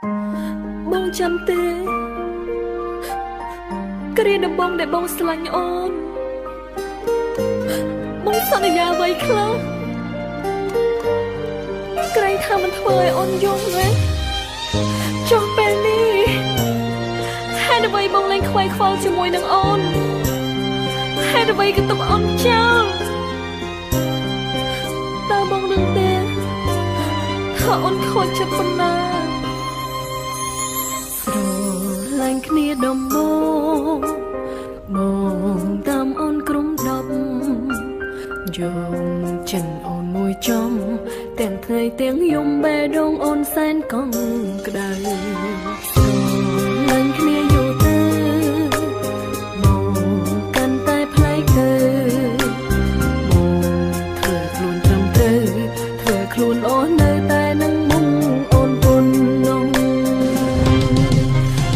បងចាំទេគ្រាដំបងដែលបងស្រឡាញ់អូនបងសន្យាអ្វីខ្លះក្រែងថាមិនធ្វើឲ្យអូនយំណាចុះពេលនេះហេតុអ្វីបងលែងខ្វាយខ្វល់ជាមួយនឹងអូនហេតុអ្វីក៏ទុកអូនចោលតើបងដឹងទេថាអូនខូចចិត្តប៉ុណ្ណាស្រឡាញ់គ្នាដំបងតាមអូនក្រុម10យំចិនអូនមួយចំទាំងថ្ងៃទាំងយំបេះដូងអូនសែនកង់ក្ដៅស្រឡាញ់គ្នាយូរទៅមកកាន់តែផ្លែកទៅមកធ្វើខ្លួនត្រឹមត្រូវធ្វើខ្លួនអូននៅតែនឹងមុំអូនពុននង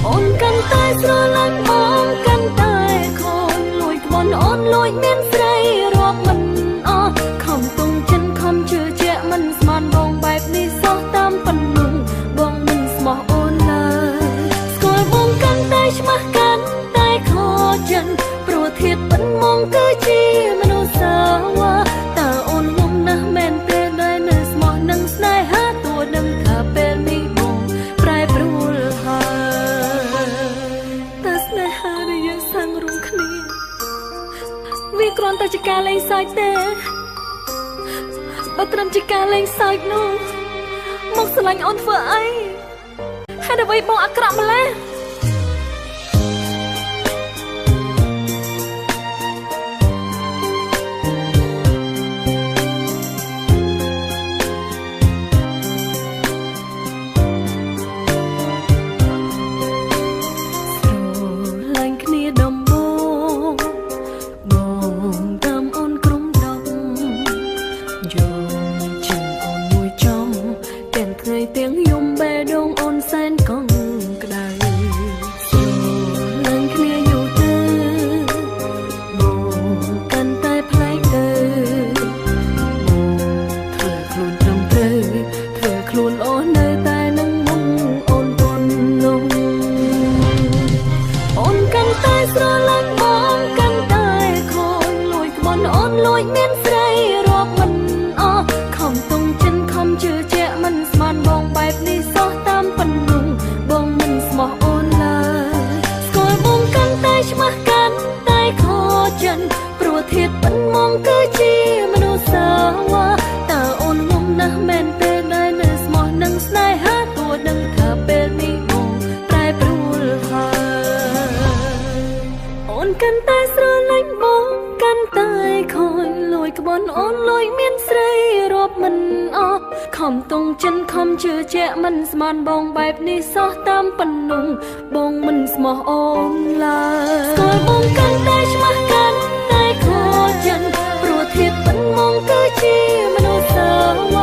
អូនកាន់តែស្រឡាញ់បងកាន់តែខំលួចក្បន់អូនលួចមានស្រីរាប់មិនអស់ខំទងចិនខំជឿជាក់មិនស្មានបងបែបនេះសោះតាមប៉ុណ្ណឹងបងមិនស្មោះអូនឡើយស្គាល់បងកាន់តែឆ្មាស់កាន់តែខកចិត្តព្រោះធៀបប៉ុនមកគឺជាមនុស្សសាវ៉ាតើអូនងំណាស់មែនទេដែលនៅស្មោះនឹងស្នេហាតួនឹងថាពេលនេះបងប្រែប្រួលហើយតើស្នេហាដែលយើងសាំងរួមគ្នាវាគ្រាន់តែជាការលេងសើចទេបើត្រឹមជាការលេងសើចនោះមកស្រឡាញ់អូនធ្វើអីហេតុអ្វីបងអាក្រក់ម្ល៉េះស្រឡាញ់គ្នាដំបងតាមអូនក្រុម10យំចិនអូនមួយចំទាំងថ្ងៃទាំងយំបេះដូងអូនសែនកង់ក្ដៅស្រឡាញ់គ្នាយូរទៅមកកាន់តែផ្លែកទៅមកធ្វើខ្លួនត្រឹមត្រូវធ្វើខ្លួនអូននៅតែនឹងមុំអូនពុននងអូនកាន់តែស្រឡាញ់បងកាន់តែខូចលួចក្បន់អូនលួចមានស្រីរាប់មិនអស់ខំទងចិនខំជឿជាក់មិនស្មានបងបែបនេះសោះតាមប៉ុណ្ណឹងបងមិនស្មោះអូនឡើយស្គាល់បងកាន់តែឆ្មាស់កាន់តែខកចិត្តព្រោះធៀបប៉ុនមកគឺជាមនុស្សសាវ៉ាតើអូនងំណាស់មែនទេដែលនៅស្មោះនឹងស្នេហាតួនឹងថាពេលនេះបងប្រែប្រួលហើយអូនកាន់តែស្រឡាញ់បងកាន់តែខូចលួចក្បន់អូនលួចមានស្រីរាប់មិនអស់ខំទងចិនខំជឿជាក់មិនស្មានបងបែបនេះសោះតាមប៉ុណ្ណឹងបងមិនស្មោះអូនឡើយស្គាល់បងកាន់តែឆ្មាស់កាន់តែខកចិត្តព្រោះធៀបប៉ុនមកគឺជាមនុស្សសាវ៉ា